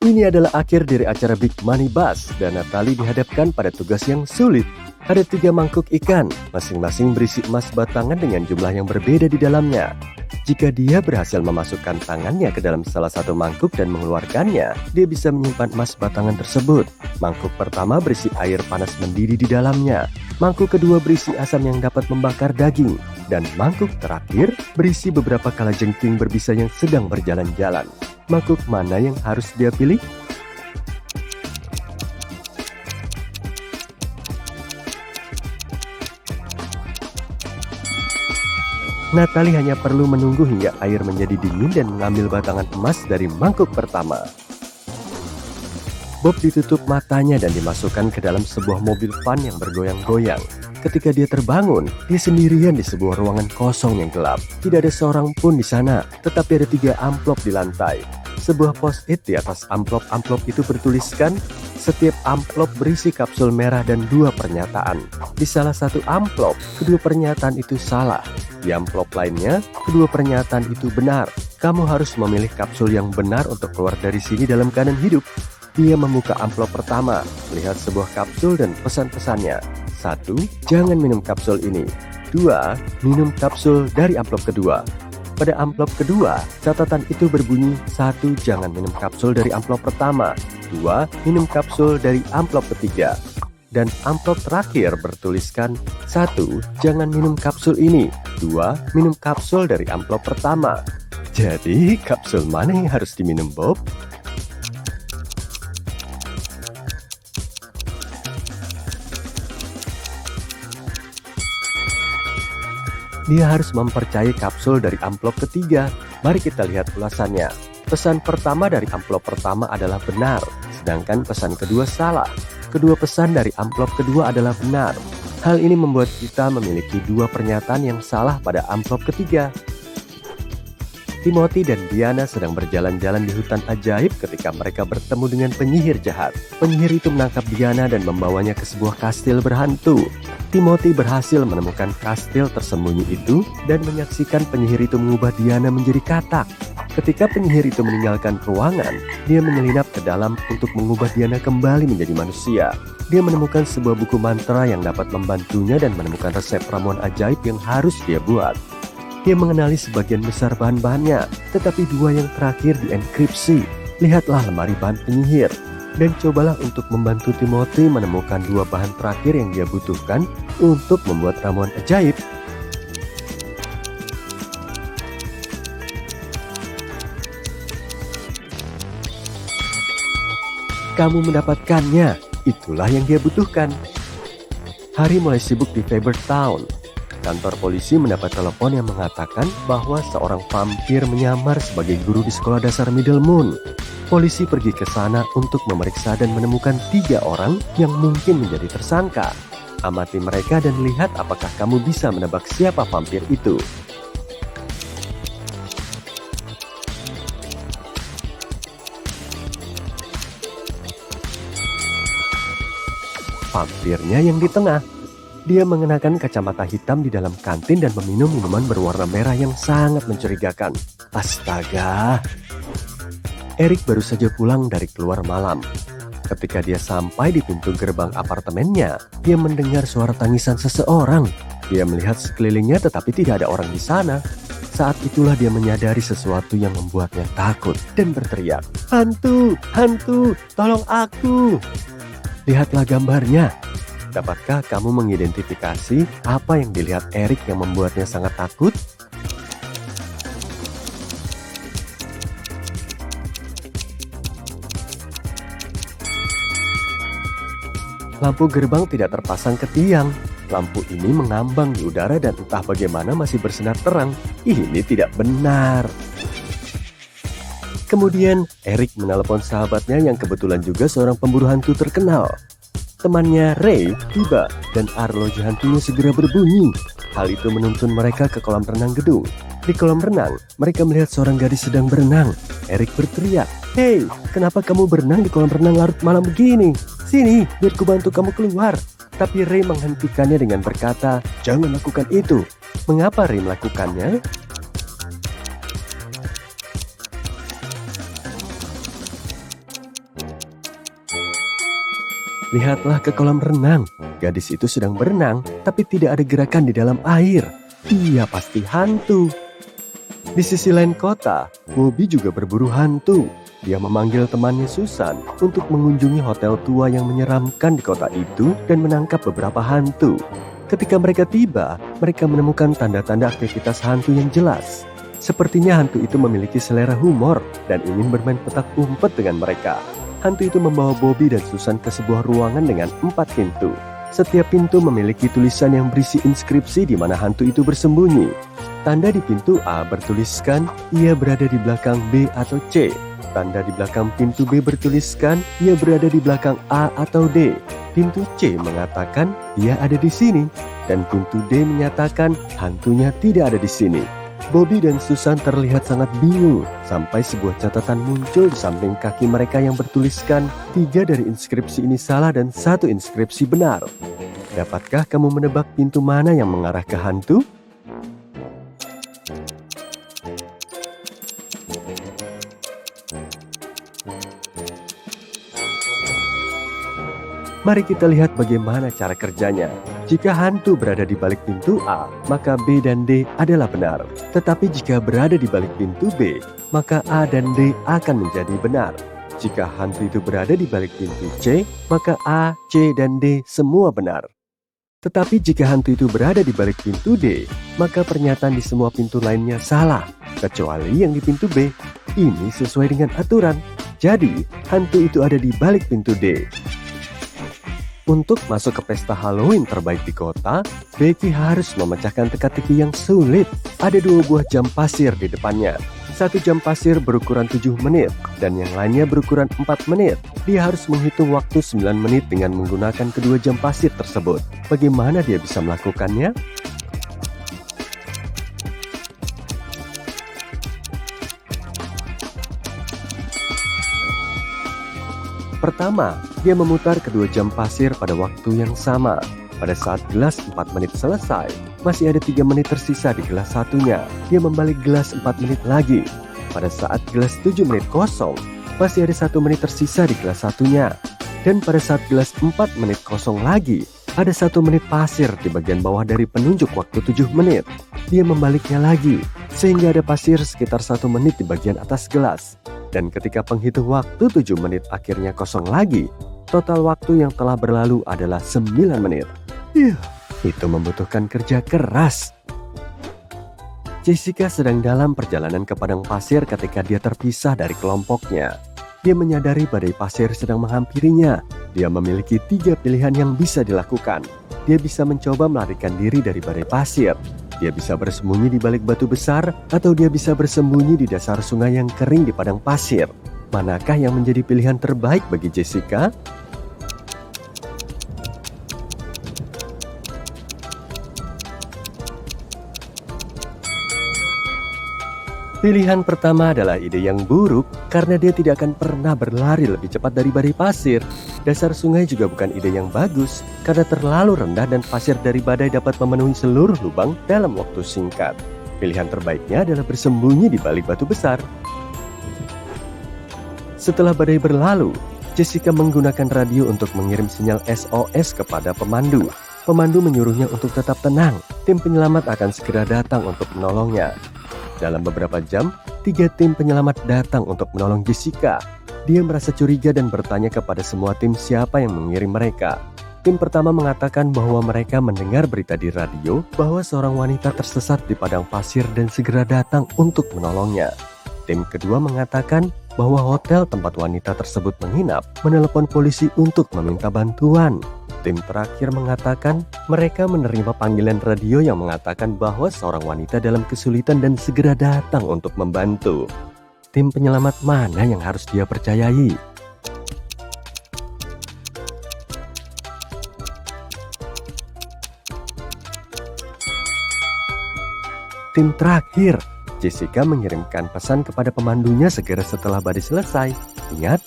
Ini adalah akhir dari acara Big Money Bus dan Natalie dihadapkan pada tugas yang sulit. Ada 3 mangkuk ikan, masing-masing berisi emas batangan dengan jumlah yang berbeda di dalamnya. Jika dia berhasil memasukkan tangannya ke dalam salah satu mangkuk dan mengeluarkannya, dia bisa menyimpan emas batangan tersebut. Mangkuk pertama berisi air panas mendidih di dalamnya. Mangkuk kedua berisi asam yang dapat membakar daging. Dan mangkuk terakhir berisi beberapa kalajengking berbisa yang sedang berjalan-jalan. Mangkuk mana yang harus dia pilih? Natalie hanya perlu menunggu hingga air menjadi dingin dan mengambil batangan emas dari mangkuk pertama. Bob ditutup matanya dan dimasukkan ke dalam sebuah mobil van yang bergoyang-goyang. Ketika dia terbangun, dia sendirian di sebuah ruangan kosong yang gelap. Tidak ada seorang pun di sana, tetapi ada 3 amplop di lantai. Sebuah post-it di atas amplop-amplop itu bertuliskan, setiap amplop berisi kapsul merah dan 2 pernyataan. Di salah satu amplop, kedua pernyataan itu salah. Di amplop lainnya, kedua pernyataan itu benar. Kamu harus memilih kapsul yang benar untuk keluar dari sini dalam keadaan hidup. Dia membuka amplop pertama, melihat sebuah kapsul dan pesan-pesannya. 1. Jangan minum kapsul ini. 2. Minum kapsul dari amplop kedua. Pada amplop kedua, catatan itu berbunyi 1. Jangan minum kapsul dari amplop pertama. 2. Minum kapsul dari amplop ketiga. Dan amplop terakhir bertuliskan 1. Jangan minum kapsul ini. 2. Minum kapsul dari amplop pertama. Jadi, kapsul mana yang harus diminum, Bob? Dia harus mempercayai kapsul dari amplop ketiga. Mari kita lihat ulasannya. Pesan pertama dari amplop pertama adalah benar, sedangkan pesan kedua salah. Kedua pesan dari amplop kedua adalah benar. Hal ini membuat kita memiliki 2 pernyataan yang salah pada amplop ketiga. Timothy dan Diana sedang berjalan-jalan di hutan ajaib ketika mereka bertemu dengan penyihir jahat. Penyihir itu menangkap Diana dan membawanya ke sebuah kastil berhantu. Timothy berhasil menemukan kastil tersembunyi itu dan menyaksikan penyihir itu mengubah Diana menjadi katak. Ketika penyihir itu meninggalkan ruangan, dia menyelinap ke dalam untuk mengubah Diana kembali menjadi manusia. Dia menemukan sebuah buku mantra yang dapat membantunya dan menemukan resep ramuan ajaib yang harus dia buat. Dia mengenali sebagian besar bahan-bahannya, tetapi 2 yang terakhir dienkripsi. Lihatlah lemari bahan penyihir, dan cobalah untuk membantu Timothy menemukan 2 bahan terakhir yang dia butuhkan untuk membuat ramuan ajaib. Kamu mendapatkannya, itulah yang dia butuhkan. Hari mulai sibuk di Faber Town. Kantor polisi mendapat telepon yang mengatakan bahwa seorang vampir menyamar sebagai guru di sekolah dasar Middle Moon. Polisi pergi ke sana untuk memeriksa dan menemukan 3 orang yang mungkin menjadi tersangka. Amati mereka dan lihat apakah kamu bisa menebak siapa vampir itu. Vampirnya yang di tengah. Dia mengenakan kacamata hitam di dalam kantin dan meminum minuman berwarna merah yang sangat mencurigakan. Astaga! Eric baru saja pulang dari keluar malam. Ketika dia sampai di pintu gerbang apartemennya, dia mendengar suara tangisan seseorang. Dia melihat sekelilingnya tetapi tidak ada orang di sana. Saat itulah dia menyadari sesuatu yang membuatnya takut dan berteriak, "Hantu! Hantu! Tolong aku!" Lihatlah gambarnya. Dapatkah kamu mengidentifikasi apa yang dilihat Eric yang membuatnya sangat takut? Lampu gerbang tidak terpasang ke tiang. Lampu ini mengambang di udara dan entah bagaimana masih bersinar terang. Ini tidak benar. Kemudian Eric menelepon sahabatnya yang kebetulan juga seorang pemburu hantu terkenal. Temannya Ray tiba dan arloji hantunya segera berbunyi. Hal itu menuntun mereka ke kolam renang gedung. Di kolam renang, mereka melihat seorang gadis sedang berenang. Eric berteriak, "Hei, kenapa kamu berenang di kolam renang larut malam begini? Sini, biar ku bantu kamu keluar." Tapi Ray menghentikannya dengan berkata, "Jangan lakukan itu." Mengapa Ray melakukannya? Lihatlah ke kolam renang. Gadis itu sedang berenang, tapi tidak ada gerakan di dalam air. Dia pasti hantu. Di sisi lain kota, Bobby juga berburu hantu. Dia memanggil temannya Susan untuk mengunjungi hotel tua yang menyeramkan di kota itu dan menangkap beberapa hantu. Ketika mereka tiba, mereka menemukan tanda-tanda aktivitas hantu yang jelas. Sepertinya hantu itu memiliki selera humor dan ingin bermain petak umpet dengan mereka. Hantu itu membawa Bobby dan Susan ke sebuah ruangan dengan 4 pintu. Setiap pintu memiliki tulisan yang berisi inskripsi di mana hantu itu bersembunyi. Tanda di pintu A bertuliskan, ia berada di belakang B atau C. Tanda di belakang pintu B bertuliskan, ia berada di belakang A atau D. Pintu C mengatakan, ia ada di sini. Dan pintu D menyatakan, hantunya tidak ada di sini. Bobby dan Susan terlihat sangat bingung, sampai sebuah catatan muncul di samping kaki mereka yang bertuliskan, 3 dari inskripsi ini salah dan 1 inskripsi benar. Dapatkah kamu menebak pintu mana yang mengarah ke hantu? Mari kita lihat bagaimana cara kerjanya. Jika hantu berada di balik pintu A, maka B dan D adalah benar. Tetapi jika berada di balik pintu B, maka A dan D akan menjadi benar. Jika hantu itu berada di balik pintu C, maka A, C, dan D semua benar. Tetapi jika hantu itu berada di balik pintu D, maka pernyataan di semua pintu lainnya salah, kecuali yang di pintu B. Ini sesuai dengan aturan. Jadi, hantu itu ada di balik pintu D. Untuk masuk ke pesta Halloween terbaik di kota, Becky harus memecahkan teka-teki yang sulit. Ada 2 buah jam pasir di depannya. 1 jam pasir berukuran 7 menit, dan yang lainnya berukuran 4 menit. Dia harus menghitung waktu 9 menit dengan menggunakan kedua jam pasir tersebut. Bagaimana dia bisa melakukannya? Pertama, dia memutar kedua jam pasir pada waktu yang sama. Pada saat gelas 4 menit selesai, masih ada 3 menit tersisa di gelas satunya. Dia membalik gelas 4 menit lagi. Pada saat gelas 7 menit kosong, masih ada 1 menit tersisa di gelas satunya. Dan pada saat gelas 4 menit kosong lagi, ada 1 menit pasir di bagian bawah dari penunjuk waktu 7 menit. Dia membaliknya lagi, sehingga ada pasir sekitar 1 menit di bagian atas gelas. Dan ketika penghitung waktu 7 menit akhirnya kosong lagi, total waktu yang telah berlalu adalah 9 menit. Itu membutuhkan kerja keras. Jessica sedang dalam perjalanan ke padang pasir ketika dia terpisah dari kelompoknya. Dia menyadari badai pasir sedang menghampirinya. Dia memiliki 3 pilihan yang bisa dilakukan. Dia bisa mencoba melarikan diri dari badai pasir. Dia bisa bersembunyi di balik batu besar, atau dia bisa bersembunyi di dasar sungai yang kering di padang pasir. Manakah yang menjadi pilihan terbaik bagi Jessica? Pilihan pertama adalah ide yang buruk karena dia tidak akan pernah berlari lebih cepat dari badai pasir. Dasar sungai juga bukan ide yang bagus karena terlalu rendah dan pasir dari badai dapat memenuhi seluruh lubang dalam waktu singkat. Pilihan terbaiknya adalah bersembunyi di balik batu besar. Setelah badai berlalu, Jessica menggunakan radio untuk mengirim sinyal SOS kepada pemandu. Pemandu menyuruhnya untuk tetap tenang. Tim penyelamat akan segera datang untuk menolongnya. Dalam beberapa jam, 3 tim penyelamat datang untuk menolong Jessica. Dia merasa curiga dan bertanya kepada semua tim siapa yang mengirim mereka. Tim pertama mengatakan bahwa mereka mendengar berita di radio bahwa seorang wanita tersesat di padang pasir dan segera datang untuk menolongnya. Tim kedua mengatakan bahwa hotel tempat wanita tersebut menginap menelepon polisi untuk meminta bantuan. Tim terakhir mengatakan mereka menerima panggilan radio yang mengatakan bahwa seorang wanita dalam kesulitan dan segera datang untuk membantu. Tim penyelamat mana yang harus dia percayai? Tim terakhir, Jessica mengirimkan pesan kepada pemandunya segera setelah badai selesai. Ingat,